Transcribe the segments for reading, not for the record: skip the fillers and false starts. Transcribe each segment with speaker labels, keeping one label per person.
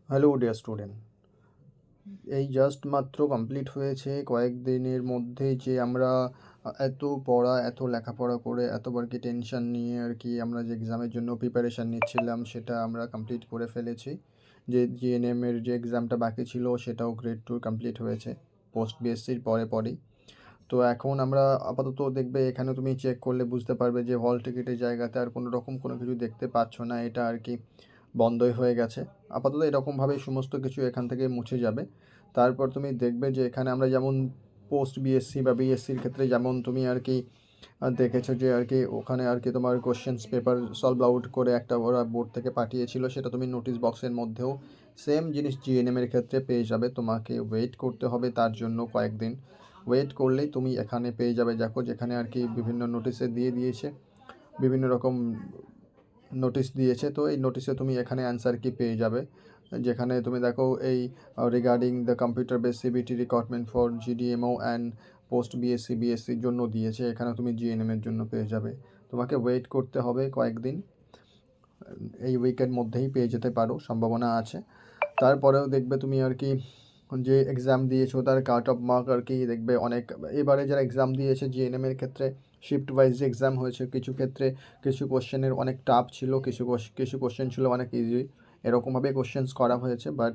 Speaker 1: Hello dear student, এই just মাত্র complete হয়েছে কয়েকদিনের মধ্যে যে আমরা এত পড়া এত লেখাপড়া করে এতবার কি টেনশন নিয়ে আর কি আমরা যে এক্সামের জন্য প্রিপারেশান নিচ্ছিলাম সেটা আমরা কমপ্লিট করে ফেলেছি। যে জিএনএম এর যে এক্সামটা বাকি ছিল সেটাও গ্রেড 2 কমপ্লিট হয়েছে পোস্ট বিএসসির পরেই। তো এখন আমরা আপাতত দেখবে এখানে তুমি চেক করলে বুঝতে পারবে যে হল টিকিটের জায়গাতে আর কোনো রকম কোনো কিছু দেখতে পাচ্ছ না, এটা আর কি বন্ধই হয়ে গেছে। আপাতত এরকমভাবেই সমস্ত কিছু এখান থেকে মুছে যাবে। তারপর তুমি দেখবে যে এখানে আমরা যেমন পোস্ট বিএসসি বা বিএসসির ক্ষেত্রে যেমন তুমি আর কি দেখেছো যে আর কি ওখানে আর কি তোমার কোশ্চেন্স পেপার সলভ আউট করে একটা ওরা বোর্ড থেকে পাঠিয়েছিল, সেটা তুমি নোটিশ বক্সের মধ্যেও সেম জিনিস জিএনএমের ক্ষেত্রে পেয়ে যাবে। তোমাকে ওয়েট করতে হবে তার জন্য কয়েকদিন। ওয়েট করলেই তুমি এখানে পেয়ে যাবে। দেখো যেখানে আর কি বিভিন্ন নোটিশে দিয়ে দিয়েছে, বিভিন্ন রকম নোটিশ দিয়েছে, তো এই নোটিশে তুমি এখানে অ্যান্সার কি পেয়ে যাবে। যেখানে তুমি দেখো এই regarding the computer base CBT recruitment for GDMO and post বিএসসির জন্য দিয়েছে, এখানে তুমি জিএনএমের জন্য পেয়ে যাবে। তোমাকে ওয়েট করতে হবে কয়েকদিন, এই উইকের মধ্যেই পেয়ে যেতে পারো, সম্ভাবনা আছে। তারপরেও দেখবে তুমি আর কি যে এক্সাম দিয়েছো তার কাট অফ মার্ক আর কি দেখবে অনেক, এবারে যারা এক্সাম দিয়েছে জিএনএমের ক্ষেত্রে শিফট ওয়াইজ যে এক্সাম হয়েছে, কিছু ক্ষেত্রে কিছু কোশ্চেনের অনেক টাফ ছিল, কিছু কোশ্চেন ছিল অনেক ইজি, এরকমভাবে কোশ্চেন্স করা হয়েছে। বাট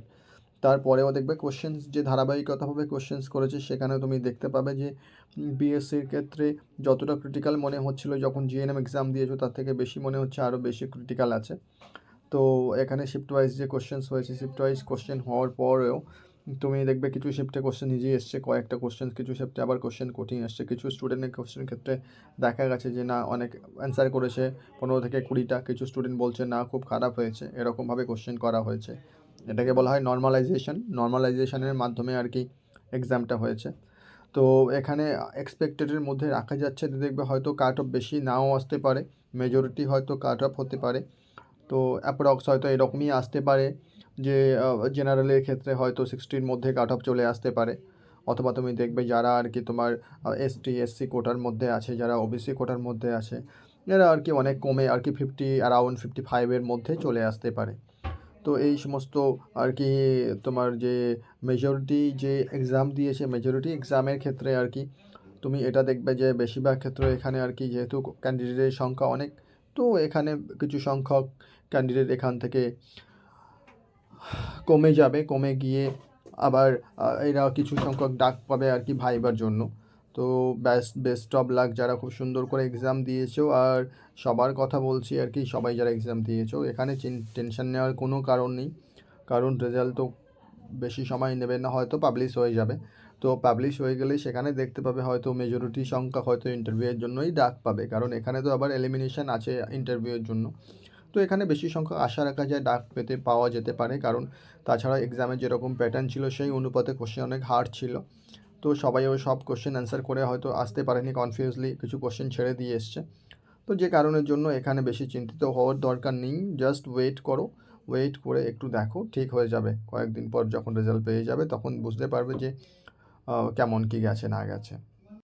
Speaker 1: তারপরেও দেখবে কোশ্চেন্স যে ধারাবাহিকতাভাবে কোশ্চেন্স করেছে সেখানে তুমি দেখতে পাবে যে বিএসসির ক্ষেত্রে যতটা ক্রিটিক্যাল মনে হচ্ছিল যখন জিএনএম এক্সাম দিয়েছো তার থেকে বেশি মনে হচ্ছে আরও বেশি ক্রিটিক্যাল আছে। তো এখানে শিফট ওয়াইজ যে কোশ্চেন্স হয়েছে, শিফট ওয়াইজ কোশ্চেন হওয়ার পরেও তুমি দেখবে কিছু শিফটে কোশ্চেন ইজি এসছে কয়েকটা কোশ্চেন, কিছু শিফটে আবার কোশ্চেন কঠিন এসছে। কিছু স্টুডেন্টের কোশ্চেন ক্ষেত্রে দেখা গেছে যে না অনেক অ্যান্সার করেছে 15 থেকে 20টা, কিছু স্টুডেন্ট বলছে না খুব খারাপ হয়েছে, এরকমভাবে কোশ্চেন করা হয়েছে। এটাকে বলা হয় নর্মালাইজেশনের মাধ্যমে আর কি এক্সামটা হয়েছে। তো এখানে এক্সপেক্টেডের মধ্যে রাখা যাচ্ছে, দেখবে হয়তো কাট অফ বেশি নাও আসতে পারে, মেজরিটি হয়তো কাট অফ হতে পারে। তো অ্যাপ্রক্স হয়তো এরকমই আসতে পারে যে জেনারেলের ক্ষেত্রে হয়তো 60-র মধ্যে কাট অফ চলে আসতে পারে। অথবা তুমি দেখবে যারা আর কি তোমার এসটি এসসি কোটার মধ্যে আছে, যারা ওবিসি কোটার মধ্যে আছে, এরা আর কি অনেক কমে আর কি অ্যারাউন্ড 55-এর মধ্যে চলে আসতে পারে। তো এই সমস্ত আর কি তোমার যে মেজরিটি যে এক্সাম দিয়েছে মেজরিটি এক্সামের ক্ষেত্রে আর কি তুমি এটা দেখবে যে বেশিরভাগ ক্ষেত্রে এখানে আর কি যেহেতু ক্যান্ডিডেটের সংখ্যা অনেক, তো এখানে কিছু সংখ্যক ক্যান্ডিডেট এখান থেকে কমে যাবে, কমে গিয়ে আবার এরা কিছু সংখ্যক ডাক পাবে আর কি ভাইবার জন্য। তো বেস্ট অফ লাক যারা খুব সুন্দর করে এক্সাম দিয়েছো, আর সবার কথা বলছি আর কি সবাই যারা এক্সাম দিয়েছো এখানে টেনশন নেওয়ার কোনো কারণ নেই, কারণ রেজাল্ট তো বেশি সময় নেবে না, হয়তো পাবলিশ হয়ে যাবে। তো পাবলিশ হয়ে গেলেই সেখানে দেখতে পাবে হয়তো মেজরিটি সংখ্যা হয়তো ইন্টারভিউয়ের জন্যই ডাক পাবে, কারণ এখানে তো আবার এলিমিনেশন আছে ইন্টারভিউয়ের জন্য। তো এখানে বেশি সংখ্যক আশা রাখা যায় ডাক পাওয়া যেতে পারে, কারণ তাছাড়া এক্সামে যেরকম প্যাটার্ন ছিল সেই অনুপাতে কোশ্চেন অনেক হার্ড ছিল। তো সবাই ওই সব কোশ্চেন অ্যান্সার করে হয়তো আসতে পারেনি, কনফিউজলি কিছু কোশ্চেন ছেড়ে দিয়ে এসছে। তো যে কারণের জন্য এখানে বেশি চিন্তিত হওয়ার দরকার নেই, জাস্ট ওয়েট করো। ওয়েট করে একটু দেখো, ঠিক হয়ে যাবে। কয়েকদিন পর যখন রেজাল্ট পেয়ে যাবে তখন বুঝতে পারবে যে কেমন কী গেছে না গেছে।